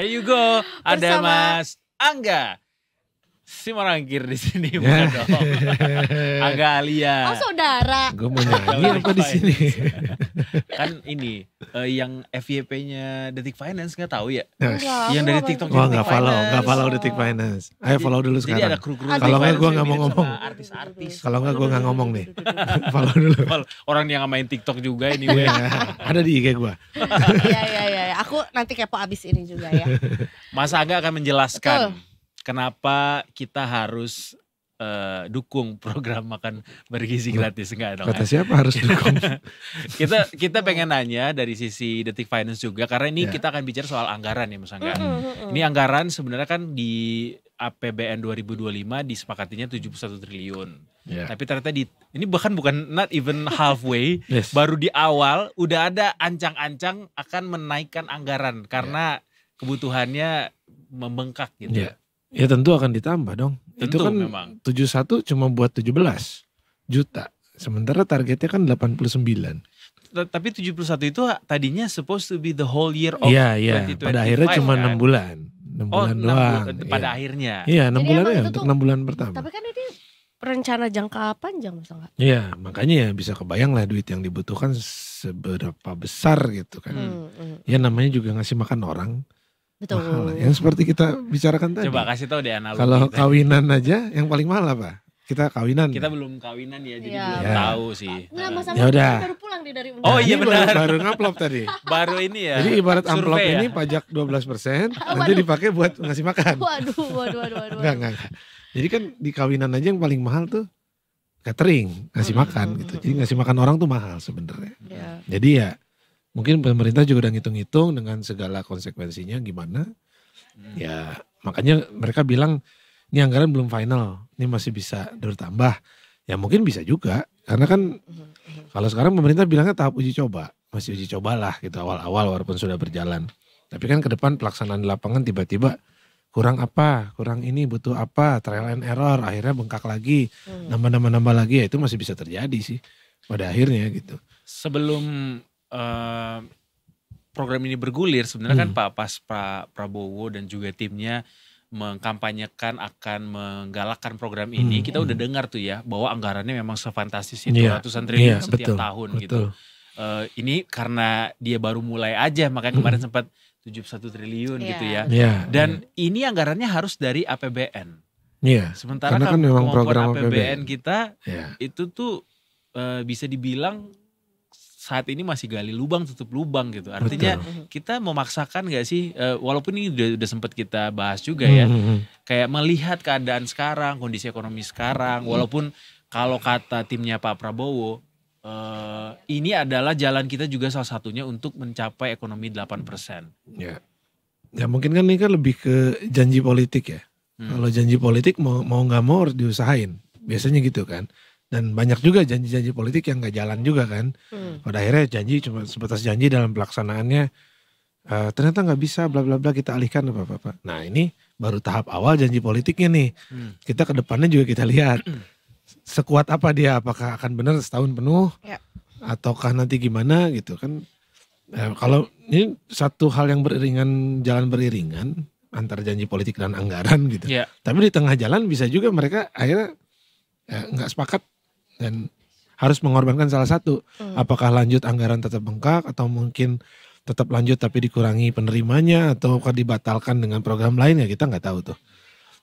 There you go. Ada Bersama- Mas Angga. Si merangkir di sini bukan dong. Angga Alia. Oh saudara. Gue mau nyanyi apa di sini? Kan ini yang FYP-nya Detik Finance nggak tahu ya? Enggak, Yang aku dari nggak TikTok main Wah Detik nggak follow, Finance. nggak follow Detik Finance. Ayo follow dulu Jadi ada sekarang. kru-kru Kalau Detik nggak Finance gua yang nggak mau mirip ngomong. sama artis-artis. Kalau nggak gue nggak ngomong nih. Follow dulu. Orang yang nggak main TikTok juga ini gue. Ada di IG gue. Iya. Aku nanti kepo abis ini juga ya. Mas Angga akan menjelaskan Betul. kenapa kita harus dukung program makan bergizi gratis, enggak dong? Kata siapa harus dukung? Kita pengen nanya dari sisi Detik Finance juga karena ini Ya. kita akan bicara soal anggaran ya Mas Angga. Mm-mm. Ini anggaran sebenarnya kan di APBN 2025 disepakatinya 71 triliun. Ya. Tapi ternyata ini bahkan bukan not even halfway, Yes. baru di awal udah ada ancang-ancang akan menaikkan anggaran karena kebutuhannya membengkak gitu. Ya. Ya tentu akan ditambah dong. Tentu Itu kan memang. 71 cuma buat 17 juta. Sementara targetnya kan 89. Tapi 71 itu tadinya supposed to be the whole year of Iya. 2025 Pada akhirnya cuma kan? 6 bulan. 6 Oh, bulan 6 doang. pada Iya. akhirnya. Iya 6 Jadi bulan emang ya itu untuk tuh- 6 bulan pertama. Tapi kan ini rencana jangka panjang Mas Angga. Iya makanya ya bisa kebayang lah duit yang dibutuhkan seberapa besar gitu kan. Ya namanya juga ngasih makan orang. Betul. Mahal lah. Yang seperti kita bicarakan tadi. Coba kasih tahu deh analogi. Kalau kita. kawinan aja yang paling mahal apa? Kita kawinan. Kita belum kawinan ya, jadi Iya. belum Ya. tahu sih. Enggak Mas Ya Angga udah. baru pulang nih dari Oh, iya Ini benar. Baru ngaplop tadi. Baru ini ya. Jadi ibarat amplop survei ya? ini pajak 12%, nanti Waduh. dipakai buat ngasih makan. Waduh. Enggak. Jadi kan di kawinan aja yang paling mahal tuh catering, ngasih makan gitu. Jadi ngasih makan orang tuh mahal sebenarnya. Ya. Jadi ya mungkin pemerintah juga udah ngitung-ngitung dengan segala konsekuensinya gimana. Ya makanya mereka bilang ini anggaran belum final, ini masih bisa bertambah. Ya mungkin bisa juga, karena kan kalau sekarang pemerintah bilangnya tahap uji coba, masih uji coba lah gitu awal-awal walaupun sudah berjalan. Tapi kan ke depan pelaksanaan di lapangan tiba-tiba kurang apa, kurang ini butuh apa, trial and error, akhirnya bengkak lagi, nambah lagi, ya itu masih bisa terjadi sih pada akhirnya gitu. Sebelum program ini bergulir, sebenarnya kan Pak Prabowo dan juga timnya mengkampanyekan akan menggalakkan program ini. Kita udah dengar tuh ya bahwa anggarannya memang sefantastis itu, Iya. ratusan triliun Iya, setiap betul, tahun betul. gitu. Ini karena dia baru mulai aja, makanya kemarin sempat 71 triliun gitu ya. Iya. Dan ini anggarannya harus dari APBN. Iya. Sementara Karena kan kan memang kemampuan program APBN kita Ya. itu tuh bisa dibilang saat ini masih gali lubang tutup lubang gitu. Artinya kita memaksakan gak sih, walaupun ini udah sempat kita bahas juga ya, kayak melihat keadaan sekarang, kondisi ekonomi sekarang, walaupun kalau kata timnya Pak Prabowo, ini adalah jalan kita juga salah satunya untuk mencapai ekonomi 8%. Ya. Ya mungkin kan ini kan lebih ke janji politik ya. Kalau janji politik mau nggak mau harus diusahain. Biasanya gitu kan. Dan banyak juga janji-janji politik yang nggak jalan juga kan. Pada akhirnya janji cuma sebatas janji dalam pelaksanaannya ternyata nggak bisa bla bla bla kita alihkan apa. Nah ini baru tahap awal janji politiknya nih. Kita ke depannya juga kita lihat sekuat apa dia, apakah akan benar setahun penuh Ya. ataukah nanti gimana gitu kan. Kalau ini satu hal yang jalan beriringan antara janji politik dan anggaran gitu. Ya. Tapi di tengah jalan bisa juga mereka akhirnya nggak sepakat dan harus mengorbankan salah satu. Apakah lanjut anggaran tetap bengkak atau mungkin tetap lanjut tapi dikurangi penerimanya atau dibatalkan dengan program lain, ya kita nggak tahu tuh.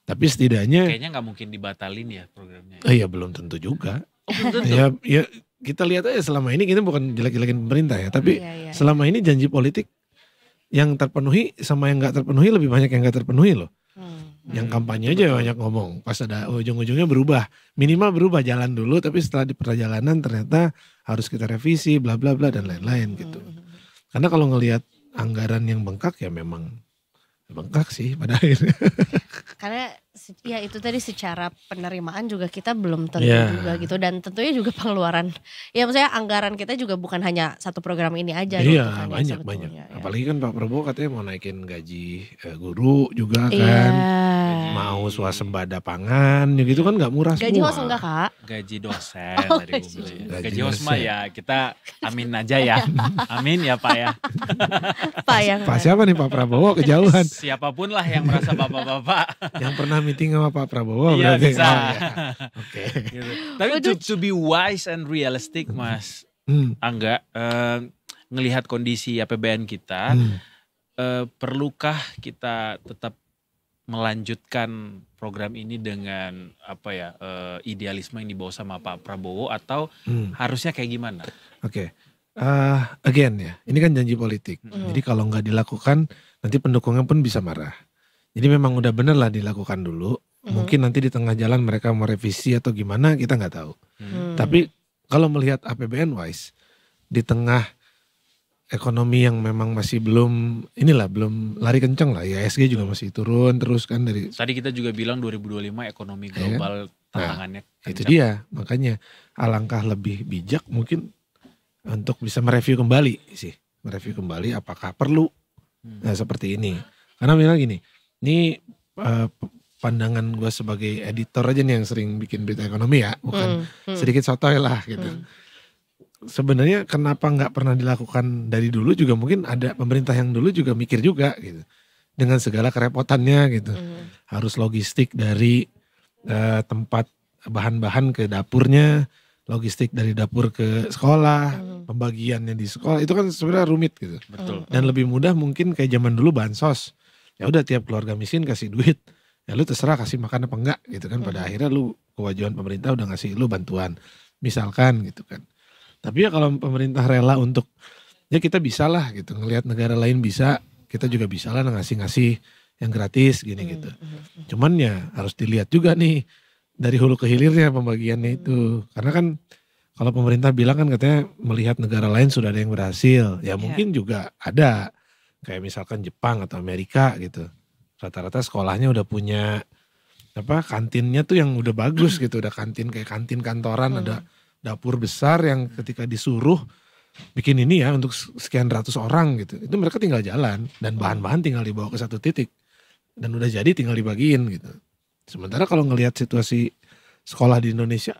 Tapi setidaknya Kayaknya nggak mungkin dibatalin ya programnya. ya belum tentu juga. Oh, belum tentu. Ya kita lihat aja selama ini, kita bukan jelek-jelekin pemerintah ya, tapi Iya. selama ini janji politik yang terpenuhi sama yang nggak terpenuhi lebih banyak yang nggak terpenuhi loh. Yang kampanye aja banyak ngomong, pas ada ujung-ujungnya berubah, minimal berubah jalan dulu, tapi setelah di perjalanan ternyata harus kita revisi, bla bla bla dan lain-lain gitu. Karena kalau ngelihat anggaran yang bengkak ya memang bengkak sih pada akhirnya. Karena Ya itu tadi secara penerimaan juga kita belum tentu Iya. juga gitu. Dan tentunya juga pengeluaran. Ya maksudnya anggaran kita juga bukan hanya satu program ini aja gitu Iya kan ya banyak. sebetulnya. Ya. Apalagi kan Pak Prabowo katanya mau naikin gaji guru juga Iya. kan. Mau swasembada pangan gitu kan gak murah Gaji semua. host enggak kak? Gaji dosen Oh, tadi gue gaji beli. dosen. Gaji host mah ya kita amin aja ya. Amin ya Pak ya. Pak yang Pak siapa nih Pak Prabowo kejauhan. Siapapun lah yang merasa bapak-bapak. Yang pernah meeting sama Pak Prabowo Iya berarti. bisa. Oh, iya. Oke. Gitu. Tapi to be wise and realistic Mas Angga, ngelihat kondisi APBN kita, perlukah kita tetap melanjutkan program ini dengan idealisme yang dibawa sama Pak Prabowo atau harusnya kayak gimana? Oke. Again ya, ini kan janji politik. Jadi kalau nggak dilakukan, nanti pendukungnya pun bisa marah. Jadi memang udah bener lah dilakukan dulu. Mungkin nanti di tengah jalan mereka mau revisi atau gimana, kita nggak tahu. Tapi kalau melihat APBN wise, di tengah ekonomi yang memang masih belum lari kenceng lah. IHSG juga masih turun terus kan dari. Tadi kita juga bilang 2025 ekonomi global tantangannya Nah, itu kencang. dia, makanya alangkah lebih bijak mungkin untuk bisa mereview kembali sih. Mereview kembali apakah perlu seperti ini. Karena bilang gini, ini pandangan gue sebagai editor aja nih yang sering bikin berita ekonomi ya. Bukan sedikit sotoy lah gitu. Sebenarnya kenapa nggak pernah dilakukan dari dulu juga mungkin ada pemerintah yang dulu juga mikir juga gitu. Dengan segala kerepotannya gitu. Harus logistik dari tempat bahan-bahan ke dapurnya, logistik dari dapur ke sekolah, pembagiannya di sekolah itu kan sebenarnya rumit gitu. Betul. Dan lebih mudah mungkin kayak zaman dulu bansos. Ya udah tiap keluarga miskin kasih duit. Ya lu terserah kasih makan apa enggak gitu kan. Pada akhirnya lu kewajiban pemerintah udah ngasih lu bantuan. Misalkan gitu kan. Tapi ya kalau pemerintah rela untuk ya kita bisa lah gitu. Ngelihat negara lain bisa, kita juga bisa lah ngasih-ngasih yang gratis gini gitu. Cuman ya harus dilihat juga nih dari hulu ke hilirnya pembagiannya itu. Karena kan kalau pemerintah bilang kan katanya melihat negara lain sudah ada yang berhasil. Ya mungkin juga ada. Kayak misalkan Jepang atau Amerika gitu. Rata-rata sekolahnya udah punya kantinnya tuh yang udah bagus gitu. Udah kantin kayak kantin kantoran, ada dapur besar yang ketika disuruh bikin ini ya untuk sekian ratus orang gitu. Itu mereka tinggal jalan dan bahan-bahan tinggal dibawa ke satu titik. Dan udah jadi tinggal dibagiin gitu. Sementara kalau ngelihat situasi sekolah di Indonesia,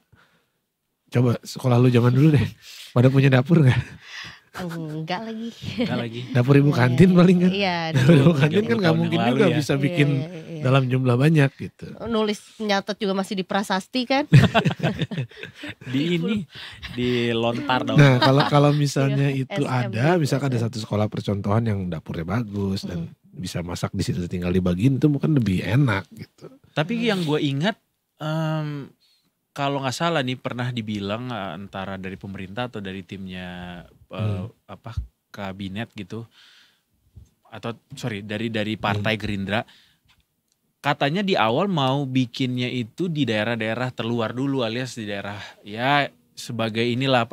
coba sekolah lu zaman dulu deh, pada punya dapur gak? Enggak lagi. Enggak lagi. Dapur ibu kantin paling kan? Iya. Dapur ibu kantin 30 kan gak tahun mungkin yang lalu juga ya. bisa bikin Iya. dalam jumlah banyak gitu. Nulis nyatet juga masih di prasasti kan? Di lontar dong. Nah kalau misalnya Iya, itu SM ada, gitu. misalkan ada satu sekolah percontohan yang dapurnya bagus dan bisa masak di situ tinggal dibagiin, itu mungkin lebih enak gitu. Tapi yang gue ingat kalau nggak salah nih pernah dibilang antara dari pemerintah atau dari timnya kabinet gitu atau dari partai Gerindra, katanya di awal mau bikinnya itu di daerah-daerah terluar dulu alias di daerah ya sebagai inilah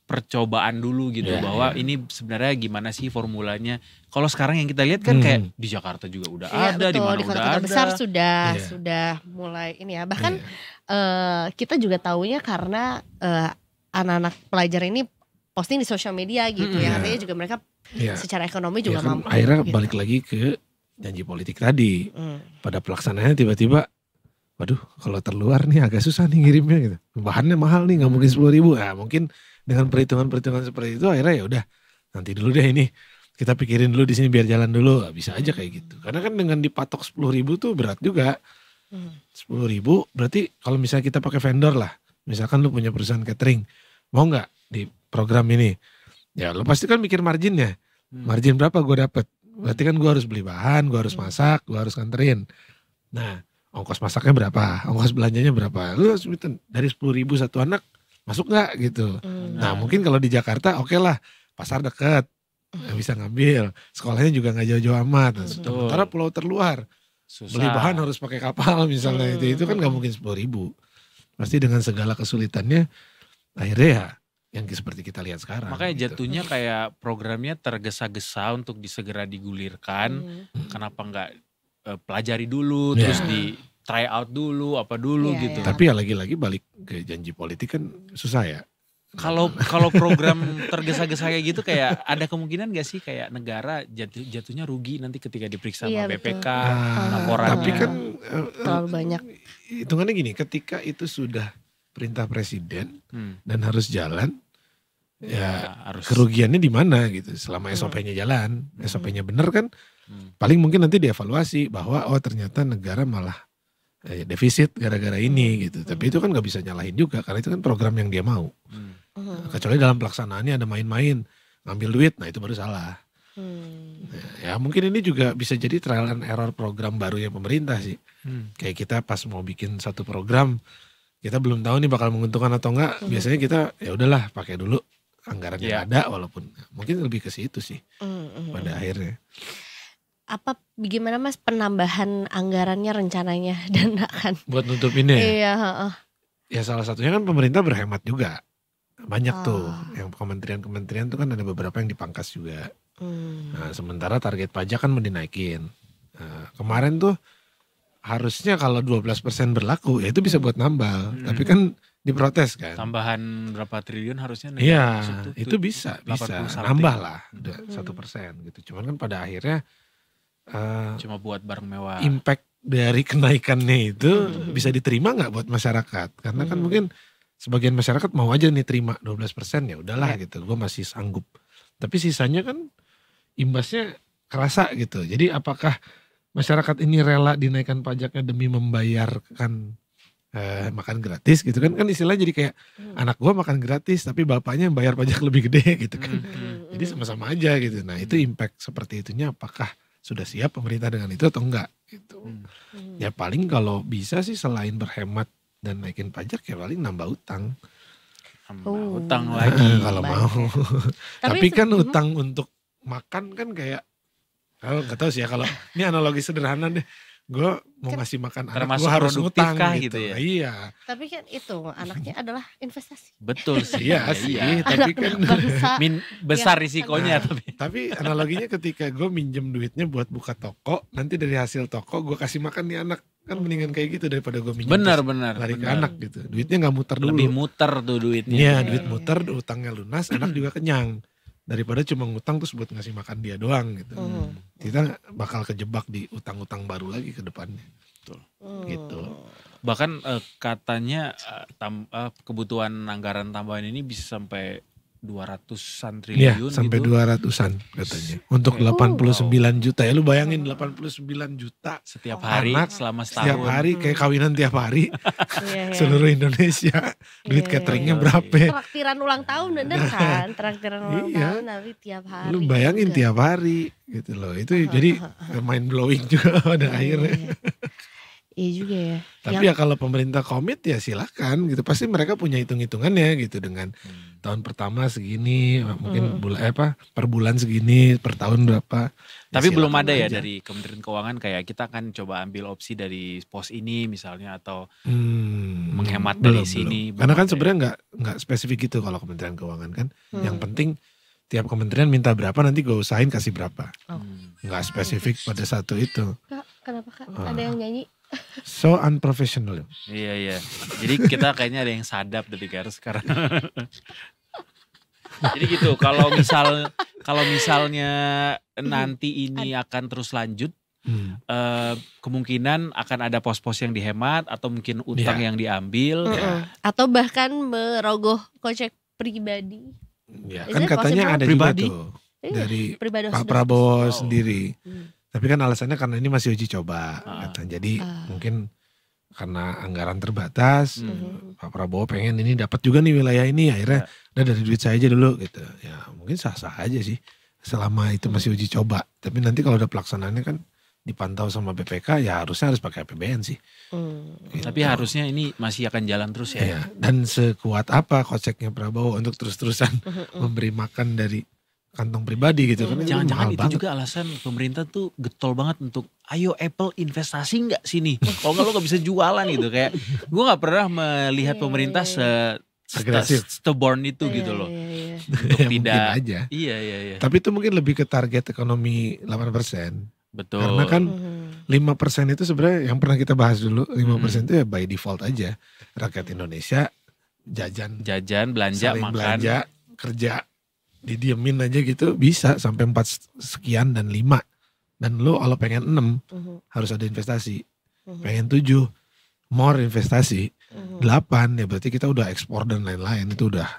percobaan dulu gitu bahwa ini sebenarnya gimana sih formulanya. Kalau sekarang yang kita lihat kan kayak di Jakarta juga udah ada, di mana di udah kota-kota ada. besar Iya. sudah mulai ini ya. Bahkan kita juga taunya karena anak-anak pelajar ini posting di sosial media gitu ya. Artinya juga mereka Iya. secara ekonomi Ya juga kan mampu. akhirnya gitu. balik lagi ke janji politik tadi. Pada pelaksanaannya tiba-tiba, waduh kalau terluar nih agak susah nih ngirimnya gitu. Bahannya mahal nih, nggak mungkin 10.000. Nah mungkin dengan perhitungan-perhitungan seperti itu akhirnya ya udah nanti dulu deh ini kita pikirin dulu di sini biar jalan dulu. Bisa aja kayak gitu. Karena kan dengan dipatok 10.000 tuh berat juga. 10.000 berarti kalau misalnya kita pakai vendor lah. Misalkan lu punya perusahaan catering, mau nggak di program ini? Ya lu pasti kan mikir marginnya. Margin berapa gue dapet? Berarti kan gue harus beli bahan, gue harus masak, gue harus nganterin. Nah, ongkos masaknya berapa? Ongkos belanjanya berapa? Lu harus dari 10.000 satu anak, masuk gak gitu? Nah, mungkin kalau di Jakarta oke lah, pasar deket, bisa ngambil. Sekolahnya juga gak jauh-jauh amat. Sementara pulau terluar, Susah. beli bahan harus pakai kapal misalnya itu kan gak mungkin 10.000. Pasti dengan segala kesulitannya, akhirnya ya yang seperti kita lihat sekarang. Makanya gitu. jatuhnya kayak programnya tergesa-gesa untuk segera digulirkan. Kenapa nggak pelajari dulu terus try out dulu apa dulu Iya, gitu. iya. Tapi ya lagi-lagi balik ke janji politik kan susah ya. Kalau program tergesa-gesa kayak gitu kayak ada kemungkinan gak sih kayak negara jatuhnya rugi nanti ketika diperiksa Iya, sama BPK Ah, laporannya. tapi kan Terlalu banyak. hitungannya gini, ketika itu sudah perintah presiden Hmm. dan harus jalan, ya harus kerugiannya di mana gitu. Selama SOP-nya jalan, SOP-nya bener kan, Hmm. paling mungkin nanti dievaluasi bahwa oh ternyata negara malah defisit gara-gara ini gitu. Tapi itu kan nggak bisa nyalahin juga karena itu kan program yang dia mau. Kecuali dalam pelaksanaannya ada main-main, ngambil duit, nah itu baru salah. Ya mungkin ini juga bisa jadi trial and error program barunya pemerintah sih. Kayak kita pas mau bikin satu program, kita belum tahu nih bakal menguntungkan atau enggak. Biasanya kita ya udahlah pakai dulu anggaran yang ada, walaupun mungkin lebih ke situ sih pada akhirnya. Apa bagaimana Mas penambahan anggarannya rencananya dan akan Buat nutup ini ya, iya, heeh. ya salah satunya kan pemerintah berhemat juga. Banyak tuh, Oh. yang kementerian-kementerian tuh kan ada beberapa yang dipangkas juga. Hmm. Nah, sementara target pajak kan mau dinaikin. Nah, kemarin tuh harusnya kalau 12% berlaku, ya itu bisa buat nambal. Tapi kan diprotes kan. tambahan berapa triliun harusnya negara Iya, masuk tuh, itu bisa 80 something. nambah lah, udah 1% gitu. Cuman kan pada akhirnya cuma buat barang mewah. impact dari kenaikannya itu bisa diterima nggak buat masyarakat? Karena kan mungkin sebagian masyarakat mau aja nih terima 12%, ya udahlah gitu, gue masih sanggup. Tapi sisanya kan imbasnya kerasa gitu. Jadi apakah masyarakat ini rela dinaikkan pajaknya demi membayarkan makan gratis gitu kan? Kan istilahnya jadi kayak anak gue makan gratis tapi bapaknya yang bayar pajak lebih gede gitu kan. Jadi sama-sama aja gitu. Nah itu impact seperti itunya apakah sudah siap pemerintah dengan itu atau enggak gitu. Ya paling kalau bisa sih selain berhemat dan naikin pajak ya paling nambah utang. Utang lagi. Kalau Baik. mau. Tapi kan se- utang untuk makan kan kayak, kalau nggak tahu sih ya, kalau ini analogi sederhana deh. Gue mau ngasih makan anak Termasuk gue harus produktif ngutang kah gitu. gitu ya? Iya. Tapi kan itu anaknya adalah investasi. Betul sih. Iya sih. Tapi kan Bangsa. Besar Iya. risikonya tapi. tapi analoginya ketika gue minjem duitnya buat buka toko, nanti dari hasil toko gue kasih makan nih anak. Kan mendingan kayak gitu daripada gue minjem Benar terus benar. lari ke benar. anak gitu. Duitnya nggak muter dulu. Lebih muter tuh duitnya. Iya, duit muter, utangnya lunas, anak juga kenyang. Daripada cuma ngutang terus buat ngasih makan dia doang gitu. Kita bakal kejebak di utang-utang baru lagi ke depannya. Gitu. Bahkan katanya kebutuhan anggaran tambahan ini bisa sampai 200-an Iya, triliun sampai gitu. 200-an katanya. Untuk 89 juta. Ya lu bayangin 89 juta Setiap hari anak selama setiap setahun. hari kayak kawinan tiap hari Iya, iya. seluruh Indonesia. Duit Iya, cateringnya iya. berapa? Traktiran ulang tahun bener kan? Traktiran ulang Iya. tahun tapi tiap hari. Lu bayangin juga. tiap hari gitu loh. Itu jadi mind blowing juga pada akhirnya. Iya. Iya juga ya. Tapi ya kalau pemerintah komit ya silakan gitu. Pasti mereka punya hitung-hitungannya gitu dengan tahun pertama segini, mungkin per bulan segini, per tahun berapa. Ya Tapi belum silakan ada ya aja. dari Kementerian Keuangan kayak kita kan coba ambil opsi dari pos ini misalnya atau menghemat dari sini. Belum. Karena kan Belum ada sebenarnya nggak spesifik gitu kalau Kementerian Keuangan kan. Yang penting tiap kementerian minta berapa nanti gue usahain kasih berapa. Nggak spesifik pada satu itu. Kak, kenapa Kak? Ada yang nyanyi? So unprofessional. Iya iya. Jadi kita kayaknya ada yang sadap dari Garus sekarang. Jadi gitu. Kalau misalnya nanti ini akan terus lanjut, kemungkinan akan ada pos-pos yang dihemat atau mungkin utang yang diambil. Atau bahkan merogoh kocek pribadi. Ya, Is kan it katanya possible? ada Pribadi? juga tuh dari Pribadi Pak Prabowo Oh. sendiri. Tapi kan alasannya karena ini masih uji coba. Jadi Ah. mungkin karena anggaran terbatas, Pak Prabowo pengen ini dapat juga nih wilayah ini, akhirnya udah dari duit saya aja dulu gitu. Ya mungkin sah-sah aja sih selama itu masih uji coba. Tapi nanti kalau udah pelaksanaannya kan dipantau sama BPK, ya harusnya harus pakai APBN sih. Gitu. Tapi harusnya ini masih akan jalan terus ya. Ya, dan sekuat apa koceknya Prabowo untuk terus-terusan memberi makan dari kantong pribadi gitu kan? Jangan-jangan mahal itu banget. juga alasan pemerintah tuh getol banget untuk ayo Apple investasi nggak sini. Kalau nggak lo nggak bisa jualan gitu. Kayak gue nggak pernah melihat pemerintah Agresif. stubborn itu gitu loh. Iya. Untuk Ya, mungkin tidak. aja. Iya. Tapi itu mungkin lebih ke target ekonomi 8%. Betul. Karena kan 5% itu sebenarnya yang pernah kita bahas dulu. 5% itu ya by default aja. Rakyat Indonesia jajan, belanja, saling makan. belanja, kerja, didiemin aja gitu bisa sampai 4 sekian dan 5. Dan lo kalau pengen 6 harus ada investasi. Pengen 7 more investasi. 8 ya berarti kita udah ekspor dan lain-lain itu udah.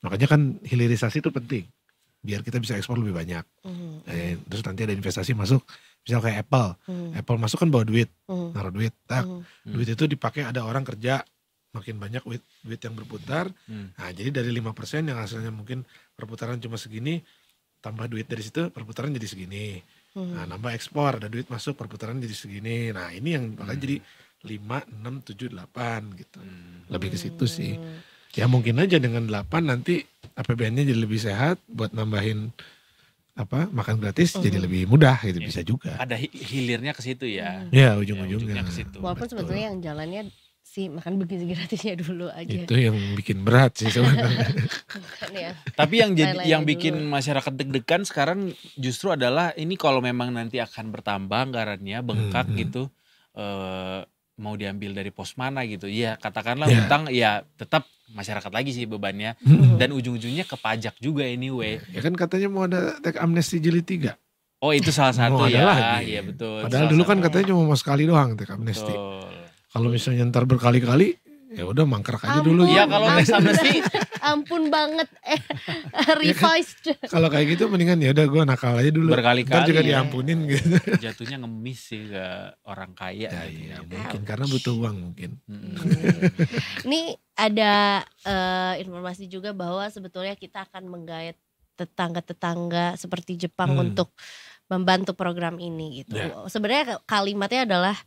Makanya kan hilirisasi itu penting. Biar kita bisa ekspor lebih banyak. Terus nanti ada investasi masuk. Misal kayak Apple. Apple masuk kan bawa duit. Naruh duit. Duit itu dipakai ada orang kerja. Makin banyak duit yang berputar. Nah jadi dari 5% yang hasilnya mungkin perputaran cuma segini. Tambah duit dari situ perputaran jadi segini. Nah nambah ekspor. Ada duit masuk perputaran jadi segini. Nah ini yang makanya jadi 5, 6, 7, 8 gitu. Lebih ke situ sih. Ya mungkin aja dengan 8 nanti APBN-nya jadi lebih sehat buat nambahin makan gratis jadi lebih mudah gitu bisa juga. Ada hilirnya ke situ ya. Ya ujung-ujungnya ke situ. Walaupun sebetulnya yang jalannya sih makan begitu gratisnya dulu aja. Itu yang bikin berat sih sebenarnya. Ya. Tapi Lain-lain yang dulu. bikin masyarakat deg-degan sekarang justru adalah ini kalau memang nanti akan bertambah anggarannya bengkak gitu. Mau diambil dari pos mana gitu. Ya katakanlah utang ya tetap masyarakat lagi sih bebannya. Dan ujung-ujungnya ke pajak juga anyway. Ya kan katanya mau ada teks amnesti jilid 3. Oh itu salah satu Mau ada ya. lagi. Iya betul. Padahal dulu kan katanya cuma mau sekali doang teks amnesti. Betul. Kalau misalnya ntar berkali-kali ya udah mangkrak aja dulu. Iya kalau teks amnesti Ampun banget revised. Kalau kayak gitu mendingan ya udah gue nakal aja dulu. Berkali-kali Ntar juga ya. diampunin gitu. jatuhnya ngemis sih ke orang kaya. Ya, gitu. iya mungkin karena butuh uang mungkin. Ini ada informasi juga bahwa sebetulnya kita akan menggait tetangga-tetangga seperti Jepang untuk membantu program ini gitu. Sebenarnya kalimatnya adalah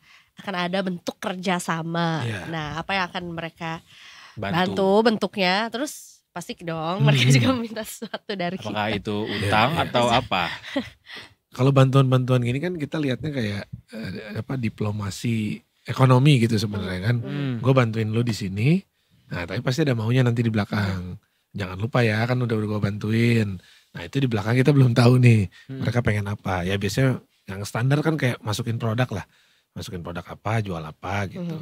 akan ada bentuk kerjasama. Nah, apa yang akan mereka bantu bentuknya? Terus pasti dong mereka juga minta sesuatu dari Apakah kita. itu utang atau apa? Kalau bantuan-bantuan gini kan kita lihatnya kayak diplomasi ekonomi gitu sebenarnya kan. Gue bantuin lo di sini. Nah, tapi pasti ada maunya nanti di belakang. Jangan lupa ya kan udah gue bantuin. Nah, itu di belakang kita belum tahu nih mereka pengen apa. Ya biasanya yang standar kan kayak masukin produk lah. Masukin produk apa, jual apa gitu.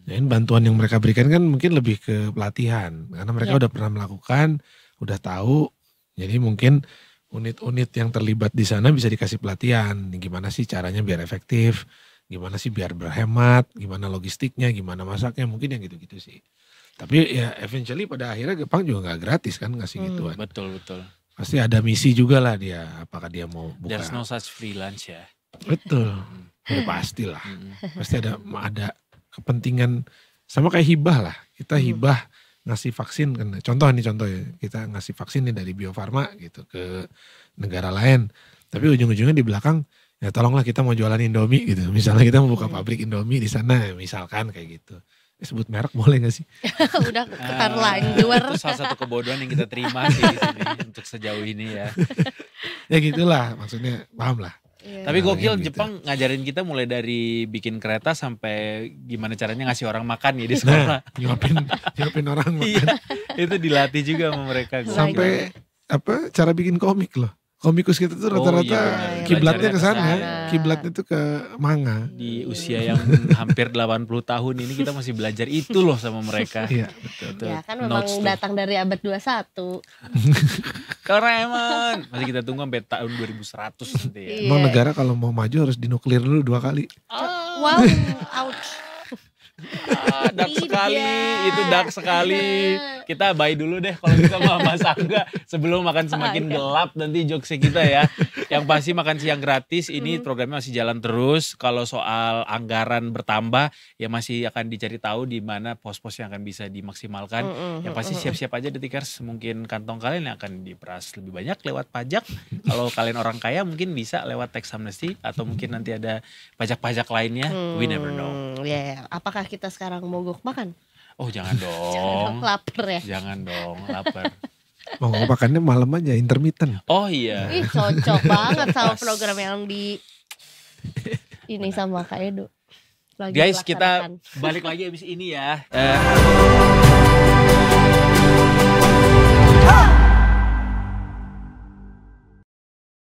Jadi bantuan yang mereka berikan kan mungkin lebih ke pelatihan. Karena mereka udah pernah melakukan, udah tahu. Jadi mungkin unit-unit yang terlibat di sana bisa dikasih pelatihan. Gimana sih caranya biar efektif, gimana sih biar berhemat, gimana logistiknya, gimana masaknya. Mungkin yang gitu-gitu sih. Tapi ya eventually pada akhirnya Jepang juga gak gratis kan ngasih gituan. Betul. Pasti ada misi juga lah dia. Apakah dia mau buka. There's no such freelance ya. Betul. Udah pasti lah. Pasti ada kepentingan. Sama kayak hibah lah. Kita hibah ngasih vaksin kan. Contoh ya. Kita ngasih vaksin nih dari Bio Farma gitu ke negara lain. Tapi ujung-ujungnya di belakang ya tolonglah kita mau jualan Indomie gitu. Misalnya kita mau buka pabrik Indomie di sana misalkan kayak gitu. Sebut merek boleh gak sih? Udah terlanjur. Itu salah satu kebodohan yang kita terima sih di sini untuk sejauh ini ya. Ya gitulah maksudnya paham lah. Tapi gokil gitu. Jepang ngajarin kita mulai dari bikin kereta sampai gimana caranya ngasih orang makan ya di sekolah. Nyuapin orang makan. Iya, itu dilatih juga sama mereka. Sampai cara bikin komik loh. Komikus kita tuh rata-rata kiblatnya ke sana. Kiblatnya tuh ke manga. Di usia yang hampir 80 tahun ini kita masih belajar itu loh sama mereka. Iya, betul. Ya kan memang datang dari abad 21. Doraemon. Masih kita tunggu sampai tahun 2100 nanti ya. Emang negara kalau mau maju harus dinuklir dulu 2 kali. Wow, ouch. Dark sekali, itu dark sekali. Kita bye dulu deh kalau kita sama Mas Angga sebelum makan semakin gelap nanti jokesnya kita ya. Yang pasti makan siang gratis ini programnya masih jalan terus. Kalau soal anggaran bertambah ya masih akan dicari tahu di mana pos-pos yang akan bisa dimaksimalkan. Yang pasti siap-siap aja Detikers, mungkin kantong kalian yang akan diperas lebih banyak lewat pajak. Kalau kalian orang kaya mungkin bisa lewat tax amnesty atau mungkin nanti ada pajak-pajak lainnya. We never know. Apakah kita sekarang mogok makan? Oh jangan dong. Lapar ya? Jangan dong, lapar. Mau makannya malam aja, intermittent. Oh iya. Ih cocok banget sama program yang di ini sama Kak Edo. Guys kita balik lagi abis ini ya.